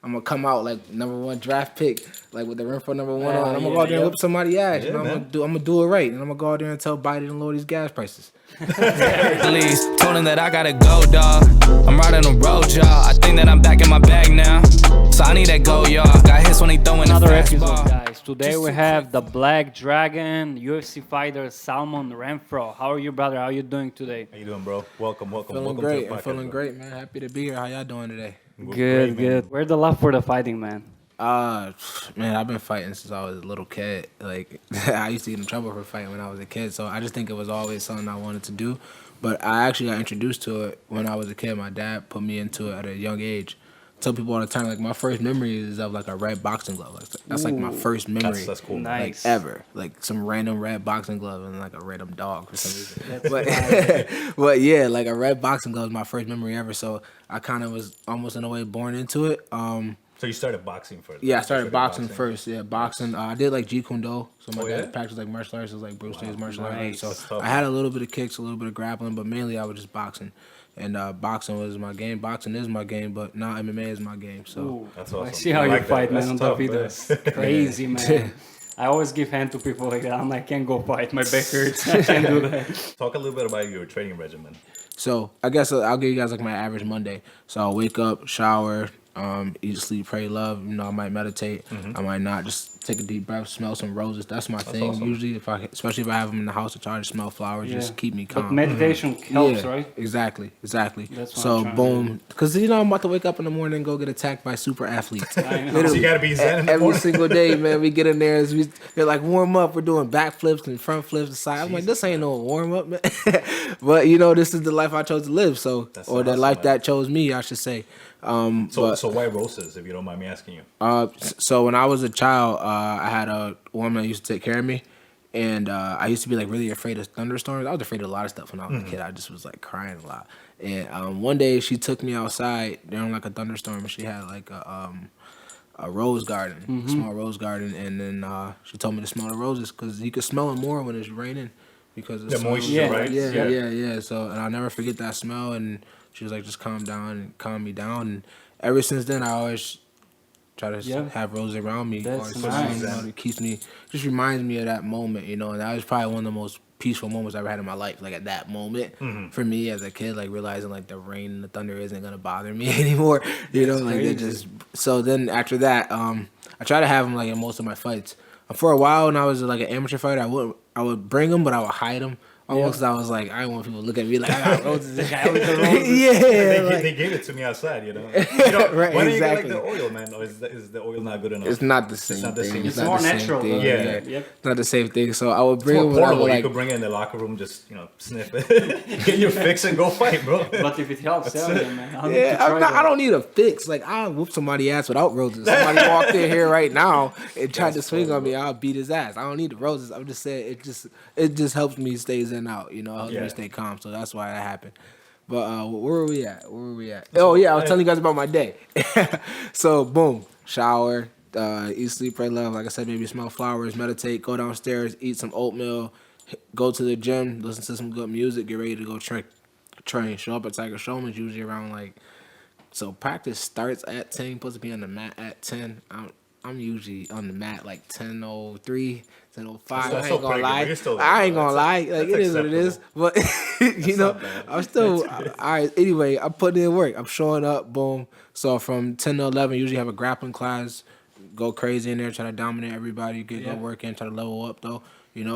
I'm gonna come out like #1 draft pick, like with the Renfro #1 on. I'm gonna go out there and whip somebody's ass. I'm gonna do it right, and I'm gonna go out there and tell Biden to lower these gas prices. Please, told him that I gotta go, dog. I'm riding the road, y'all. I think that I'm back in my bag now. So I need that go, y'all. Got hits when he throwing the Another episode, fastball. guys. Today we have the Black Dragon UFC fighter Solomon Renfro. How are you, brother? How are you doing today? How you doing, bro? Welcome Feeling great. I'm feeling great, man. Happy to be here. How y'all doing today? Good, good. Where's the love for the fighting, man? Man, I've been fighting since I was a little kid. Like, I used to get in trouble for fighting when I was a kid, so I just think it was always something I wanted to do. But I actually got introduced to it when I was a kid. My dad put me into it at a young age. I tell people all the time, like, my first memory is of, like, a red boxing glove. Like, that's, like, my first memory. That's cool. Nice. Like, ever. Like, some random red boxing glove and, like, a random dog for some reason. But yeah, like, a red boxing glove is my first memory ever, so I kind of was almost, in a way, born into it. So you started boxing first? Yeah, I started boxing first. Yeah, boxing. I did like Jeet Kune Do. So my dad yeah? practiced like martial arts. It was like Bruce Lee's martial Nice. arts. So I had a little bit of kicks, a little bit of grappling, but mainly I was just boxing. And boxing was my game. Boxing is my game, but now MMA is my game. So Ooh, That's awesome. I see how I you like fight, that. man, on That's the tough, videos. Crazy, man. I always give hand to people like that. I'm like, I can't go fight. My back hurts. I can't do that. Talk a little bit about your training regimen. So I guess I'll give you guys like my average Monday. So I'll wake up, shower, eat, sleep, pray, love. You know, I might meditate. I might not. Just take a deep breath, smell some roses. That's my thing. awesome. Usually, especially if I have them in the house, I try to smell flowers. Yeah. Just keep me calm. But meditation helps, Yeah, right? Exactly. That's what So I'm trying to boom, because I'm about to wake up in the morning and go get attacked by super athletes. I know. Literally. So you gotta be zen in the Every morning. single day, man. We get in there, they're like warm up. We're doing backflips and front flips aside. I'm like, this ain't no warm up, man. But this is the life I chose to live. So, That's or the awesome, life man. that chose me, I should say. So why roses, if you don't mind me asking you? So when I was a child, I had a woman that used to take care of me, and I used to be like really afraid of thunderstorms. I was afraid of a lot of stuff when I was a kid. I just was like crying a lot. And one day she took me outside during like a thunderstorm, and she had like a rose garden, a small rose garden, and then she told me to smell the roses because you could smell them more when it's raining because The moisture, right? Yeah. So and I'll never forget that smell. And she was like, just calm down and calm me down. And ever since then, I always try to have roses around me. That's Or nice. it keeps me, just reminds me of that moment, and that was probably one of the most peaceful moments I ever had in my life. Like at that moment, for me as a kid, like realizing like the rain and the thunder isn't gonna bother me anymore. Like they just. So then after that, I try to have them like in most of my fights. For a while, when I was like an amateur fighter, I would bring them, but I would hide them. Almost, 'cause I was like, I didn't want people to look at me like I got roses. This guy with the roses. They gave it to me outside, Right, Why don't you get exactly. like the oil, man? Or is the oil not good enough? It's not the same not the thing. same It's thing. more the same natural, thing. though. Yeah. Yep. It's not the same thing. So I would bring It's them more portable. like, You could bring it in the locker room, just sniff it, get your fix, and go fight, bro. But if it helps, hell yeah, man. I'll need yeah, to try that. I don't need a fix. Like I'll whoop somebody's ass without roses. Somebody walked in here right now and tried to swing on me, I'll beat his ass. I don't need the roses. I'm just saying it just helps me stay zen out. Helps me stay calm. So that's why that happened. But where were we at? Oh yeah, I was telling you guys about my day. So boom, shower, eat, sleep, pray, love. Like I said, maybe smell flowers, meditate, go downstairs, eat some oatmeal, go to the gym, listen to some good music, get ready to go train. Show up at Tiger Showman's usually around so practice starts at 10, supposed to be on the mat at 10. I'm usually on the mat like 10:03, 10:05. I ain't gonna lie. I ain't gonna lie. Like it is what it is. But I'm still all right. Anyway, I'm putting in work. I'm showing up. Boom. So from 10 to 11, usually have a grappling class. Go crazy in there, try to dominate everybody. Get good work in, try to level up though.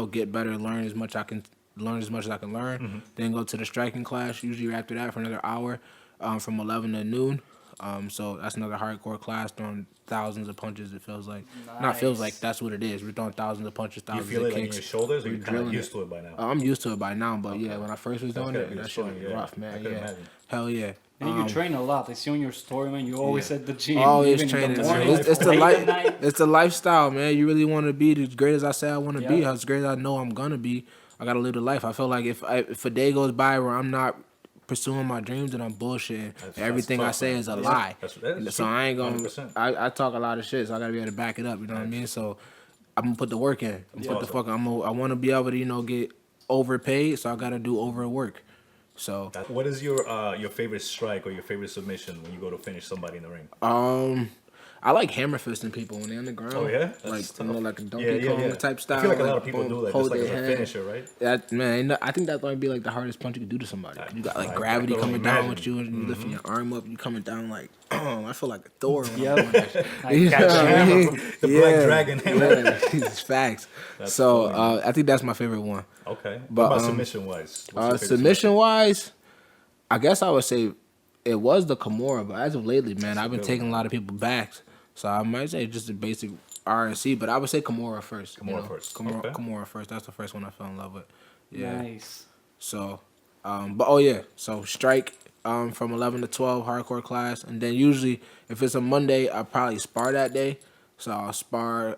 Get better, learn as much as I can learn. Then go to the striking class. Usually after that for another hour, from 11 to noon. So that's another hardcore class, throwing thousands of punches. It feels like, not feels like, that's what it is. We're throwing thousands of punches, You thousands feel of it in kicks. your shoulders, or We're you're kind of drilling used to it by now? I'm used to it by now, but yeah, when I first was doing gotta it, be that shit strong, was yeah. rough, man. I could Yeah, imagine. hell yeah. And you train a lot. I see on your story, man. You always at the gym. Always even in training. the morning, It's the late at night. It's the lifestyle, man. You really want to be as great as I say I want to be, as great as I know I'm gonna be. I gotta live the life. I feel like if a day goes by where I'm not pursuing my dreams and I'm bullshitting, everything I say is a lie. So I ain't gonna. 100%. I talk a lot of shit, so I gotta be able to back it up. You know what I mean? So I'm gonna put the work in. I want to be able to get overpaid, so I gotta do overwork. So What is your favorite strike or your favorite submission when you go to finish somebody in the ring? I like hammer fisting people when they're on the ground. Oh yeah, like That's you know, tough. like a Donkey Kong type style. I feel like a lot like, of people boom, do that, hold just like their as a head. finisher, right? That man, I think that might be like the hardest punch you could do to somebody. You got like gravity can only coming down imagine. with you, and you lifting your arm up, you coming down like, I feel like a Thor. When Yep. I'm doing that shit. I You catch know what I hammer. mean? The Black Dragon hammer. Yeah, it's facts. That's So funny, I think that's my favorite one. Okay. But, What about submission wise? Submission wise, I guess I would say it was the Kimura, but as of lately, man, I've been taking a lot of people back. So I might say just a basic RNC, but I would say Kimura first. Kimura first. That's the first one I fell in love with. Yeah. Nice. So, so strike from 11 to 12 hardcore class, and then usually if it's a Monday, I probably spar that day. So I'll spar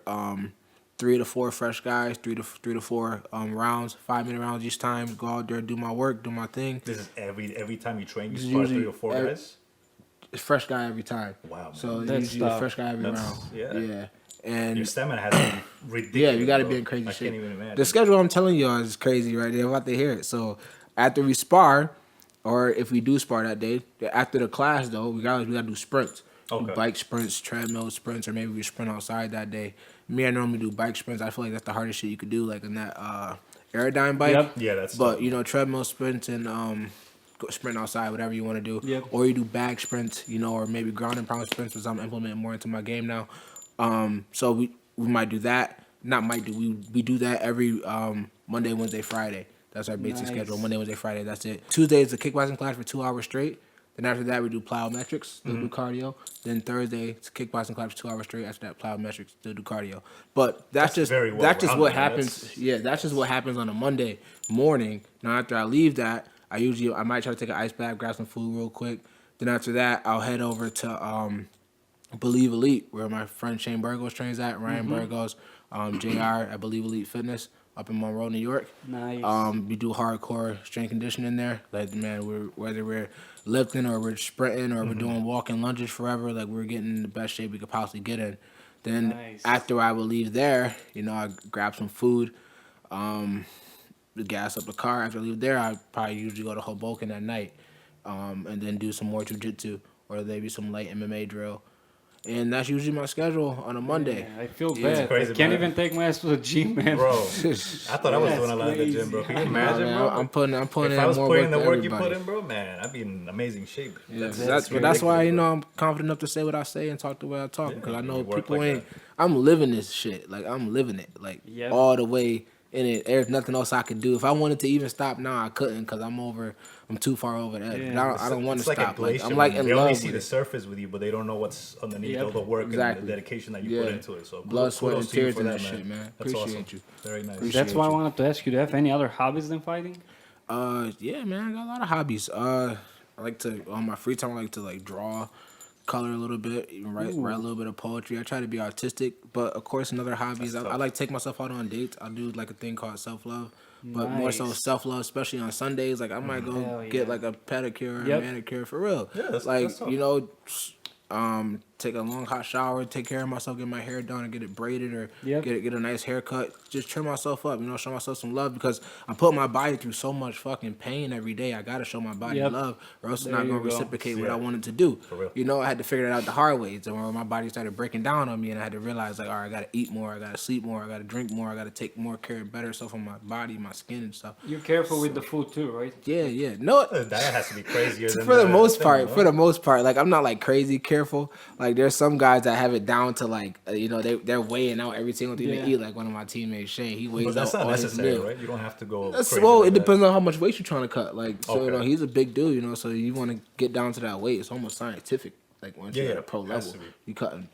3 to 4 fresh guys, 3 to 4 rounds, 5-minute rounds each time. Go out there, do my work, do my thing. This is every time you train, you It's spar usually 3 or 4 guys. It's fresh guy every time. Wow. So That's usually a tough. fresh guy every That's- round. yeah. Yeah. And Your stamina has to be ridiculous. yeah, you got to bro. be in crazy I shape. can't even imagine. The schedule I'm telling you is crazy right there. I'm about to hear it. So after we spar, or if we do spar that day, after the class though, we got to do sprints. Okay. Bike sprints, treadmill sprints, or maybe we sprint outside that day. Me, I normally do bike sprints. I feel like that's the hardest shit you could do, like in that Aerodyne bike. Yep. Yeah, that's But tough. you know, treadmill sprints and go sprint outside, whatever you want to do. Yep. Or you do bag sprints, you know, or maybe ground and pound sprints, which I'm implementing more into my game now. So we might do that. Not might do. We do that every Monday, Wednesday, Friday. That's our basic Nice. schedule. Monday, Wednesday, Friday. That's it. Tuesday is the kickboxing class for 2 hours straight. Then after that, we do plyometrics, still do cardio. Then Thursday, it's a kickboxing class for 2 hours straight. After that, plyometrics, still do cardio. But that's just very what well-rounded, man. happens. That's- Yeah, that's just what happens on a Monday morning. Now after I leave that, I might try to take an ice bath, grab some food real quick. Then after that, I'll head over to Believe Elite, where my friend Shane Burgos trains at. Ryan Burgos, JR at Believe Elite Fitness up in Monroe, New York. Nice. We do hardcore strength conditioning there. Like, man, whether we're lifting or we're sprinting or we're doing walking lunges forever, like we're getting in the best shape we could possibly get in. Then Nice. after I would leave there, you know, I grab some food, gas up the car. After I leave there, I probably usually go to Hoboken at night, and then do some more jiu-jitsu or maybe some light MMA drill. And that's usually my schedule on a Monday. I feel Yeah. bad. crazy, I can't man. even take my ass to the gym, man. Bro, I thought I was doing a lot at the gym, bro. Can you imagine, Man, bro? I'm putting If in I was more putting work the than work everybody. you put in, bro, man, I'd be in amazing shape. Yeah, That's that's ridiculous, why, you bro. know, I'm confident enough to say what I say and talk the way I talk, Yeah, because I know you work people like ain't. I'm living this shit. Like, I'm living it, like Yep. all the way in it. There's nothing else I could do. If I wanted to even stop now, I couldn't, because I'm too far over that. Yeah. But I don't want to It's like stop. a Like, glacier. I'm like man. in They only love see with the it. surface with you, but they don't know what's underneath Yep. all the work and Exactly. the dedication that you Yeah. put into it. So Blood, sweat, and kudos to you tears for in that, this shit, man. That's Appreciate awesome. you. Very nice. Appreciate That's why I you. wanted to ask you, do you have any other hobbies than fighting? Yeah, man, I got a lot of hobbies. I like to, on my free time, I like to like draw, color a little bit, even write a little bit of poetry. I try to be artistic, but of course, another hobbies. I like to take myself out on dates. I do like a thing called self-love, but more so Nice. self-love, especially on Sundays. Like I might go Hell get yeah. like a pedicure or Yep. a manicure for real. Yeah, that's like tough. you know. Take a long hot shower, take care of myself, get my hair done, and get it braided, or Yep. get a nice haircut. Just trim myself up, you know, show myself some love, because I'm putting my body through so much fucking pain every day. I gotta show my body Yep. love, or else it's There not you gonna go. reciprocate what Yeah. I wanted to do. For real. You know, I had to figure it out the hard way. So when my body started breaking down on me, and I had to realize, like, all right, I gotta eat more, I gotta sleep more, I gotta drink more, I gotta take more care, better stuff on my body, my skin and stuff. You're careful with the food too, right? Yeah. No, That has to be crazier than for the most thing, part, bro. like I'm not like crazy careful. Like there's some guys that have it down to like, you know, they're weighing out every single thing Yeah. they eat. Like one of my teammates, Shane, he weighs But that's out not all his necessary, meal. right? You don't have to go. That's, crazy well, like it that. depends on how much weight you're trying to cut. Like, so you know, Okay. he's a big dude, you know, so you want to get down to that weight. It's almost scientific. Like once you're Yeah, at a pro it has level, to be. you cutting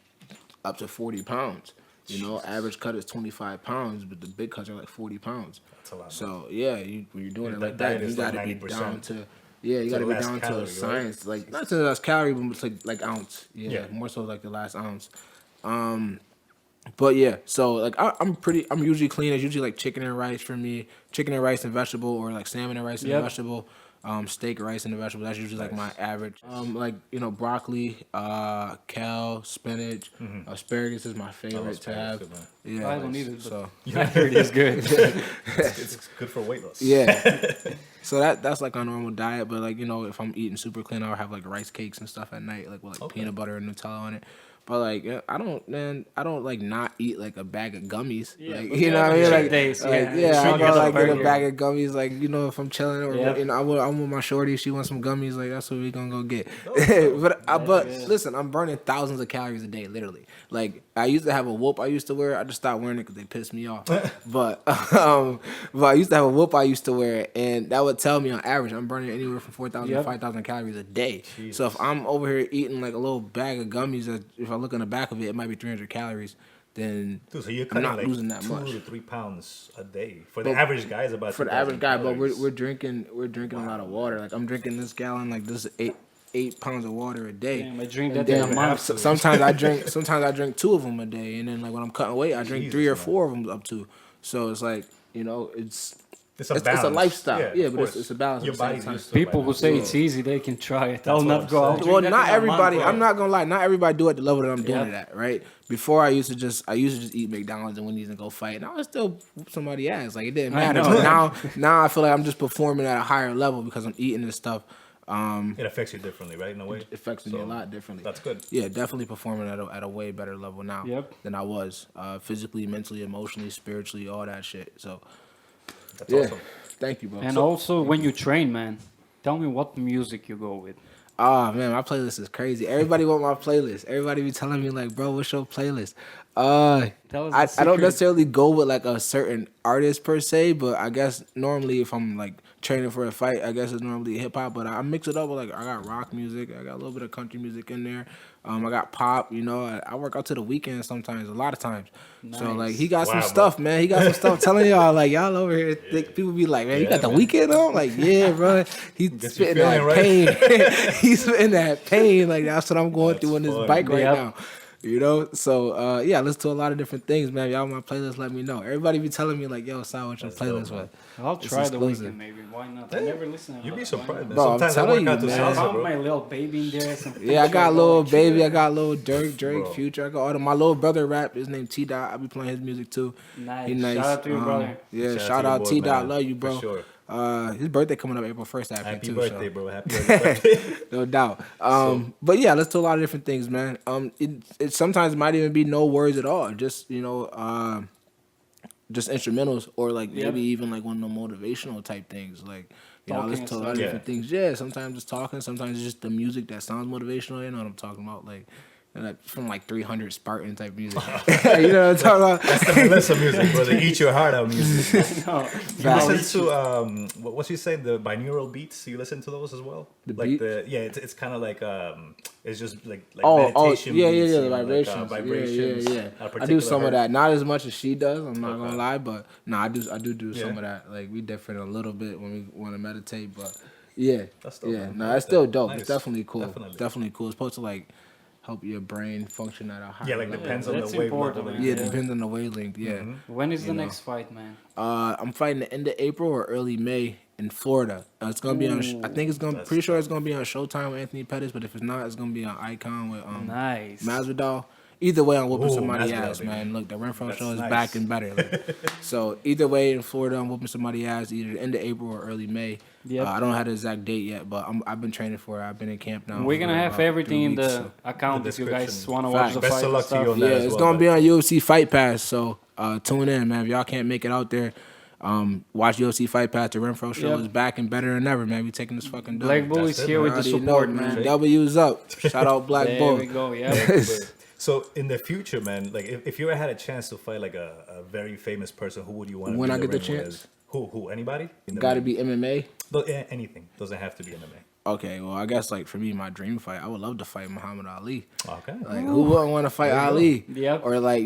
up to 40 pounds. You know, average cut is 25 pounds, but the big cuts are like 40 pounds. That's a lot, man. So yeah, when you're doing it That like that, diet you is like gotta be 90%. down to. Yeah, you To gotta the be last down calorie, to a right? science, like not to the last calorie, but it's like ounce. Yeah. More so like the last ounce. But yeah, so like I'm usually clean. It's usually like chicken and rice for me, chicken and rice and vegetable, or like salmon and rice and Yep. vegetable, steak, rice and a vegetable. That's usually like my Nice. average. Like you know, broccoli, kale, spinach, asparagus is my favorite to asparagus, have. good, man. Yeah, I don't eat it, So I heard it's good. It's good for weight loss. yeah. So that's like a normal diet, but like, you know, if I'm eating super clean, I'll have like rice cakes and stuff at night, like with like peanut butter and Nutella on it. But like, I don't like not eat like a bag of gummies. Yeah, Like, but you know what I mean? Like, days, like yeah. yeah, Treat I'm gonna like yourself get a earlier. bag of gummies. Like, you know, if I'm chilling or Yep. you know, I'm with my shorty. She wants some gummies. Like, that's what we gonna go get. but good. listen, I'm burning thousands of calories a day, literally. Like, I used to have a whoop I used to wear. I just stopped wearing it because they pissed me off. but I used to have a whoop I used to wear, and that would tell me on average I'm burning anywhere from 4,000 to Yep. 5,000 calories a day. So if I'm over here eating like a little bag of gummies, that if I look on the back of it, it might be 300 calories. Then Dude, so you're I'm cutting not like losing that 2 much. to 3 pounds a day. For the average guy, it's about For the 2,000 average guy, but calories. we're drinking a lot of water. Like I'm drinking this gallon, like this 8 pounds of water a day. Damn, I drink And that in then a month. Sometimes I drink 2 of them a day, and then like when I'm cutting weight, I drink 3 or 4 of them up to. So it's like, you know, it's a balance. a lifestyle. Yeah, of but course. it's a balance. Your at the same body's time. used to it People by who now. say it's easy, they can try it. I'll what not I'm go out. saying. Well, drink that not in a everybody. month, I'm not gonna lie. Not everybody do it at the level that I'm doing Yep. it at. Right. Before I used to just eat McDonald's and Wendy's and go fight, and I was still whoop somebody ass. Like it didn't I matter. know. But now I feel like I'm just performing at a higher level because I'm eating this stuff. It affects you differently, right? In a way. It affects me So, a lot differently. That's good. Yeah, definitely performing at a way better level now Yep. than I was. Physically, mentally, emotionally, spiritually, all that shit. So That's yeah, awesome. thank you, bro. And also, when you train, man, tell me what music you go with. Oh man, my playlist is crazy. Everybody want my playlist. Everybody be telling me like, bro, what's your playlist? Tell us the I don't secret. necessarily go with like a certain artist per se, but I guess normally if I'm like training for a fight, I guess it's normally hip hop. But I mix it up with like I got rock music, I got a little bit of country music in there. I got pop. You know, I work out to the weekend sometimes, a lot of times. So Nice. like he got some Wow, stuff, man. He got some stuff. Telling y'all like y'all over here, think, people be like, man, you got the man. weekend on? Like yeah, bro. He's Gets you spitting that feeling right. pain. He's spitting that pain. Like that's what I'm going through on this funny. bike right Yep. now. You know, so yeah, listen to a lot of different things, man. Y'all on my playlist, let me know. Everybody be telling me like, yo, Sal, what's your That's playlist dope, with? I'll It's try the exclusive. weekend, maybe. Why not? I never listen. You'd be Why surprised, man. not? Bro, I'm Sometimes I telling work out you, to man. I salsa, found bro. my little baby in there. Some Yeah, I got Lil Baby, I got got Lil Drake, Bro. Future. I got all my little brother rap. His name T Dot. I be playing his music too. Nice. He nice. Shout out to you, brother. Yeah, Shout shout out out to your T boy, Dot. man. Love you, bro. For sure. His birthday coming up April 1st, I think Happy too. birthday, So. bro. Happy birthday. No doubt. But yeah, let's do a lot of different things, man. It sometimes might even be no words at all. Just just instrumentals or like maybe even like one of the motivational type things. Like I Talking listen to a lot of and stuff. different things. Yeah, sometimes it's talking. Sometimes it's just the music that sounds motivational. You know what I'm talking about? Like from like 300 Spartan type music. You know what I'm talking about? That's the Melissa music, bro. The eat your heart out music. No, You listen to what's you say, the binaural beats? You listen to those as well? The like beat? it's kind of like it's just like Oh, meditation yeah, beats, the you know, vibrations. like, vibrations. Yeah. at a I do particular some of hertz. that. Not as much as she does. I'm not Okay. gonna lie, but no, I do Yeah. some of that. Like we different a little bit when we want to meditate, but yeah, That's dope, yeah. man. No, I like it's still that. dope. Nice. It's definitely cool. Definitely. Definitely cool. It's supposed to like help your brain function at a higher Yeah, like level. depends on That's the wave important, level. man. Yeah, Yeah. it depends on the wavelength. Yeah. when is the know. next fight, man? I'm fighting the end of April or early May in Florida. It's gonna be on. I think it's gonna. Pretty sure it's gonna be on Showtime with Anthony Pettis, but if it's not, it's gonna be on Icon with Nice. Masvidal. Either way, I'm whooping Ooh, somebody Masvidal, ass, baby. man. Look, the Renfro That's show is nice. back and better. Like, so either way, in Florida, I'm whooping somebody ass either the end of April or early May. Yep. I don't have the exact date yet, but I've been training for it. I've been in camp now. We're for gonna have about everything 3 in weeks, the so. account The if you guys description. want to watch the Facts. fight. Best of and luck to stuff. you on Yeah, that as it's well, gonna but- be on UFC Fight Pass, so tune in, man. If y'all can't make it out there, watch UFC Fight Pass. The Renfro show Yep. is back and better than ever, man. We taking this fucking dub. Black Bull That's is it, here man. with the Already support, know, man. W's up. Shout out Black There Bull. we go. Yeah. So in the future, man, like if you ever had a chance to fight like a very famous person, who would you want to When be I in get the ring with? chance? Who? Anybody? In the Got to ring? be MMA. Anything. Doesn't have to be MMA. Okay, well, I guess like for me, my dream fight, I would love to fight Muhammad Ali. Okay. Like, who wouldn't want to fight There you go. Ali? Yep. Or like,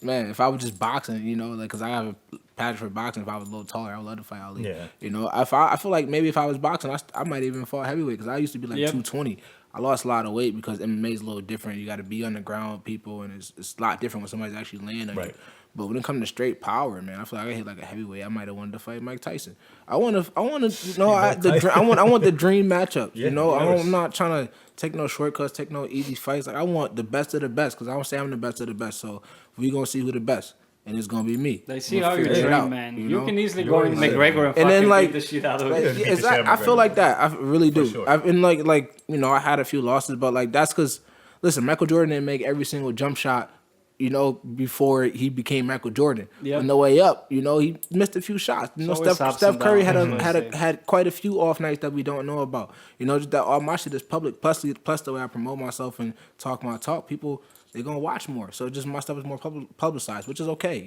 man, if I was just boxing, like, cause I have a passion for boxing. If I was a little taller, I would love to fight Ali. Yeah. I feel like maybe if I was boxing, I might even fought heavyweight, cause I used to be like Yep. 220. I lost a lot of weight because MMA is a little different. You got to be on the ground with people, and it's a lot different when somebody's actually laying on you. Right. But when it comes to straight power, man, I feel like I hit like a heavyweight. I might have wanted to fight Mike Tyson. I want to, I want the dream matchup. Yeah, I'm not trying to take no shortcuts, take no easy fights. Like I want the best of the best, because I don't say I'm the best of the best. So we gonna see who the best, and it's gonna be me. They see I'ma how you figure it train, out, man. You know? can easily You go in already said McGregor and And then, fucking like- beat the shit out of Like, it. beat the it's shit out of I feel McGregor. like that. I really do. sure. I've been like I had a few losses, but like that's because listen, Michael Jordan didn't make every single jump shot, before he became Michael Jordan. Yep. On the way up, he missed a few shots. Steph Curry had quite a few off nights that we don't know about. Just that all my shit is public. Plus the way I promote myself and talk my talk, people they're gonna watch more. So just my stuff is more publicized, which is okay.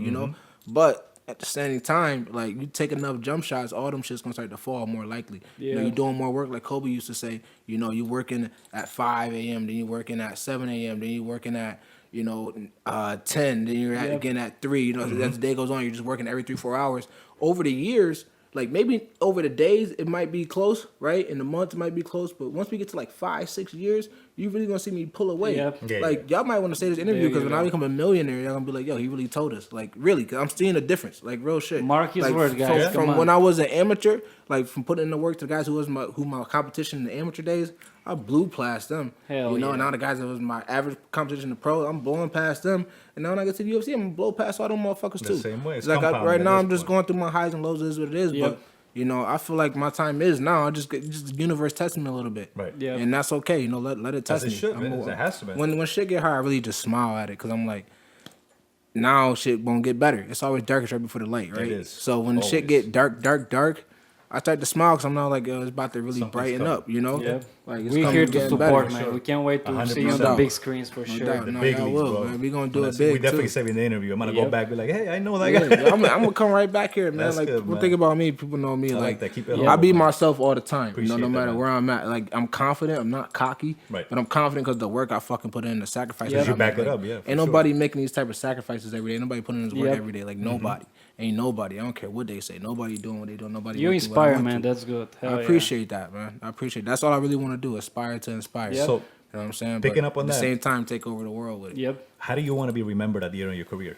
But at the same time, like you take enough jump shots, all them shit's gonna start to fall more likely. Yeah. You're doing more work, like Kobe used to say. You working at 5 a.m., then you working at 7 a.m., then you working at 10, then you're again at 3. As the day goes on, you're just working every 3-4 hours. Over the years, like maybe over the days, it might be close, right? In the months, it might be close. But once we get to like 5-6 years, you really gonna see me pull away. Yep. Yeah, Y'all might want to say this interview because when I become a millionaire, y'all gonna be like, yo, he really told us. Like, really, because I'm seeing a difference. Like, real shit. Mark his like, words, guys. From when I was an amateur, like from putting in the work to the guys who my competition in the amateur days, I blew past them. Hell yeah. And now the guys that was my average competition in the pro, I'm blowing past them. And now when I get to the UFC, I'm gonna blow past all them motherfuckers too. The same way. It's like right now, I'm just point. going through my highs and lows. Is what it is. Yep. But I feel like my time is now. Just the universe testing me a little bit. Right. Yep. And that's okay. Let it test As it me. should, man. As it has to be. When shit get hard, I really just smile at it because I'm like, now shit won't get better. It's always darkest right before the light, right? It is. So when the shit Always. get dark, I start to smile because I'm not like, it's about to really Something's brighten coming. up, Yep. Like it's We're coming, here to getting support, better. man. We can't wait to see you on 100%. the big screens for No sure. doubt. The No, big y'all leagues, will, bro. man. We gonna do When I it see- big We definitely too. say in the interview. I'm gonna Yep. go back, be like, hey, I know that Yeah, guy. I'm gonna come right back here, man. That's Like good, people man. think about me, people know me. I like Like that. Keep it I humble, be man. myself all the time. Appreciate No that, matter man. where I'm at. Like I'm confident. I'm not cocky. Right. But I'm confident because the work I fucking put in, the sacrifices. Yeah. I You back make. it Like, up, yeah, for Ain't sure. nobody making these type of sacrifices every day. Ain't nobody putting in this work Yep. every day. Like nobody. Ain't nobody. I don't care what they say. Nobody doing what they doing. Nobody. You went through what I inspire, went man. through. That's good. Hell I yeah. appreciate that, man. I appreciate. That's all I really want to do. Aspire to inspire. Yep. So, You know what I'm saying? Picking But up on at the that. same time, take over the world with it. Yep. how do you want to be remembered at the end of your career?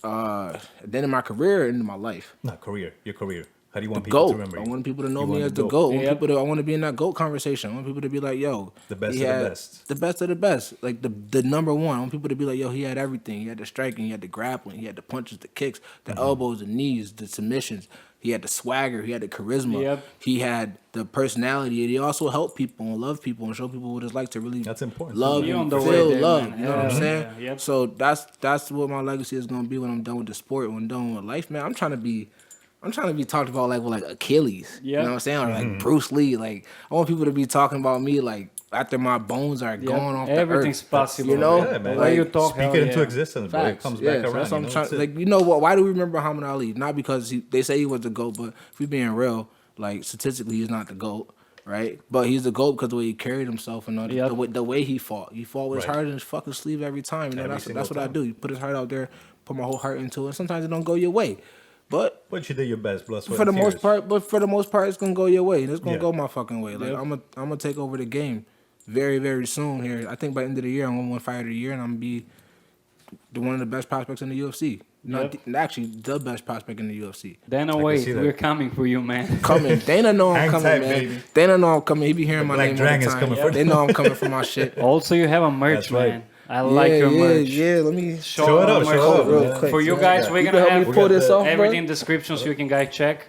Then in my career and in my life. Not career, your career. How do you want The people to GOAT. remember I you? want people to know You me want as the the GOAT. GOAT. Yep. I want to be in that GOAT conversation. I want people to be like, yo, The best he of the had best. The best of the best. Like the number one. I want people to be like, yo, he had everything. He had the striking, he had the grappling, he had the punches, the kicks, the Mm-hmm. elbows, the knees, the submissions. He had the swagger, he had the charisma. Yep. He had the personality. And he also helped people and love people and show people what it's like to really That's important. love You on and the way feel there, love. man. You know what I'm Yeah. saying? Yeah, yep. So that's what my legacy is gonna be when I'm done with the sport, when I'm done with life, man. I'm trying to be talked about like with like Achilles. You Yeah. know what I'm saying? Or like Bruce Lee. Like I want people to be talking about me like after my bones are Yep. gone off Everything's the earth. possible. You know? Yeah, man. The way you Like, talk, Speak hell it into yeah. existence, bro. It Facts. comes Yeah, back so around. that's what I'm you know? trying. That's it. Like you know what? Why do we remember Muhammad Ali? Not because they say he was the GOAT, but if we being real, like statistically, he's not the GOAT, right? But he's the GOAT because the way he carried himself and Yep. the way he fought. He fought with his Right. heart in his fucking sleeve every time. You know, Every that's single what I time. do. You put his heart out there, put my whole heart into it. Sometimes it don't go your way, but But you did your best, blood, sweat, for the and most tears. part, it's gonna go your way, and it's gonna Yeah. go my fucking way. Like Yep. I'm gonna take over the game very, very soon here. I think by the end of the year, I'm gonna win Fighter of the Year, and I'm gonna be one of the best prospects in the UFC. Actually, the best prospect in the UFC. Dana can White, see that. we're coming for you, man. Coming, Dana know I'm Hang coming, tight, man. baby. Dana know I'm coming. He be hearing my Black name all Dragon's the time. coming for They know I'm coming for my shit. Also, you have a merch, That's right. man. I like your merch. Yeah. Let me Show it our up, merch. show it up, real man. quick. For you Yeah, guys, yeah. we're You gonna can help have me pull this off, bro? everything in the description so you can guys check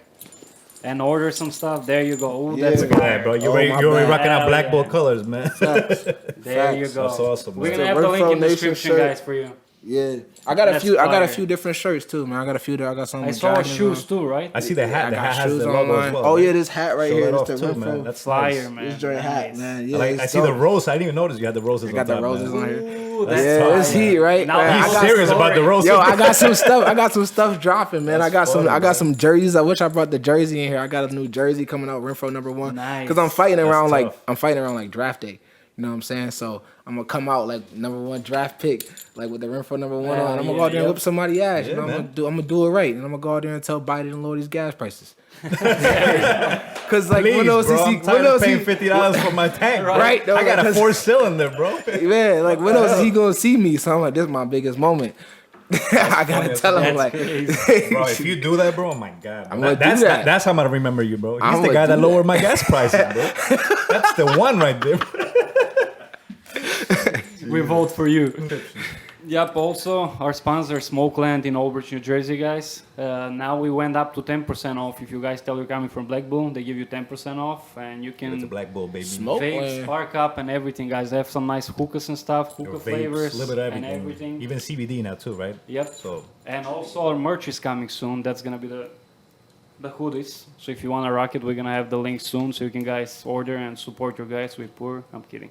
and order some stuff. There you go. Ooh, Yeah. that's Look at fire. Yeah, bro, you're Oh, already, my you're already bad. rocking out Hell Black Bull yeah. colors, man. There you go. That's awesome, We're man. gonna have the link Renfro in the Nation description, shirt. guys, for you. Yeah, I got a That's few. I got a fire. few different shirts too, man. I got a few. I got some. I with saw dragons shoes on. too, right? I see the I hat. The got hat has shoes the logo online. as well. Oh man. yeah, this hat right Show here. that This off the too, Renfro. man. That's Fire, nice. man. This joint hat, Nice. man. Yeah, I it's see the dope. roses. I didn't even notice you had the roses I got on the top, roses man. on here. Ooh, that's Yeah, fire. it's heat, right? Now Man, I he's got serious about the roses. Yo, I got some stuff. I got some stuff dropping, man. That's I got funny, man. some jerseys. I wish I brought the jersey in here. I got a new jersey coming out, Renfro #1. Nice. Because I'm fighting around tough. like draft day. You know what I'm saying? So I'm gonna come out like #1 draft pick, like with the Renfro #1 on. I'm gonna go out there and whip somebody ass. Yeah, you know, man. I'm gonna do it right, and I'm gonna go out there and tell Biden to lower these gas prices. Cause like Please, when else bro, is he? I'm tired When of else paying he? $50 for my tank, bro. Right, though, I got a because- 4-cylinder, bro. Man, like when else is he gonna see me? So I'm like, this is my biggest moment. I gotta funny. tell him That's like, crazy. Bro, if you do that, bro, oh my god, I'm gonna do that's that. that's how I'm gonna remember you, bro. He's I'm the gonna guy that do lowered that. my gas prices, bro. That's the one right there. We vote for you. Yep, also our sponsor Smokeland in Old Bridge, New Jersey, guys. Now we went up to 10% off. If you guys tell you're coming from Black Bull, they give you 10% off, and you can It's a Black Bull, baby. Smoke. vape, spark up, and everything, guys. They have some nice hookahs and stuff, hookah Vapes, flavors, little bit of and everything. Even CBD now too, right? Yep. So And also our merch is coming soon. That's gonna be the hoodies. So if you want to rock it, we're gonna have the link soon, so you can guys order and support your guys. We're poor. I'm kidding.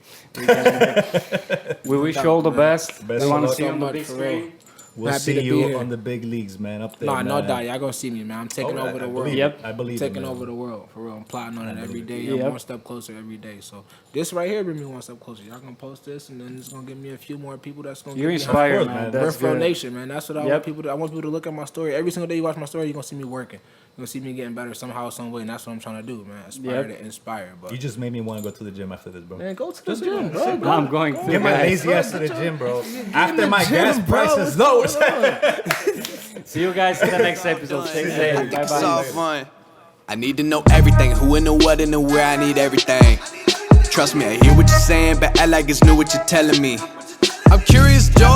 We wish you all the best. Best We of want to luck. see you on the So big much for real. screen. we'll Happy see to be you here. on the big leagues, man. Up there. Nah, no man. doubt. Y'all gonna see me, man. I'm taking Oh, over the I world. believe Yep. it. I believe Taking it, man. over the world, for real. I'm plotting on it every day. Yep. I'm one step closer every day. So this right here bring me one step closer. Y'all gonna post this, and then it's gonna give me a few more people that's gonna You're get me inspired, course, man. man. That's Renfro good. Nation, man. That's what I Yep. want people to. I want people to look at my story. Every single day you watch my story, you're gonna see me working. You're gonna see me getting better somehow, some way, and that's what I'm trying to do, man. Aspire Yep. to inspire. But You just made me want to go to the gym after this, bro. man, go to the gym, bro. I'm going to, Get my guys. lazy ass to the gym, bro. After my gas prices low. See you guys in the next episode. Stay safe. Bye It's all bye. fun. I need to know everything, who and the what and the where, I need everything. Trust me, I hear what you're saying, but act like it's new what you're telling me. I'm curious, Joe,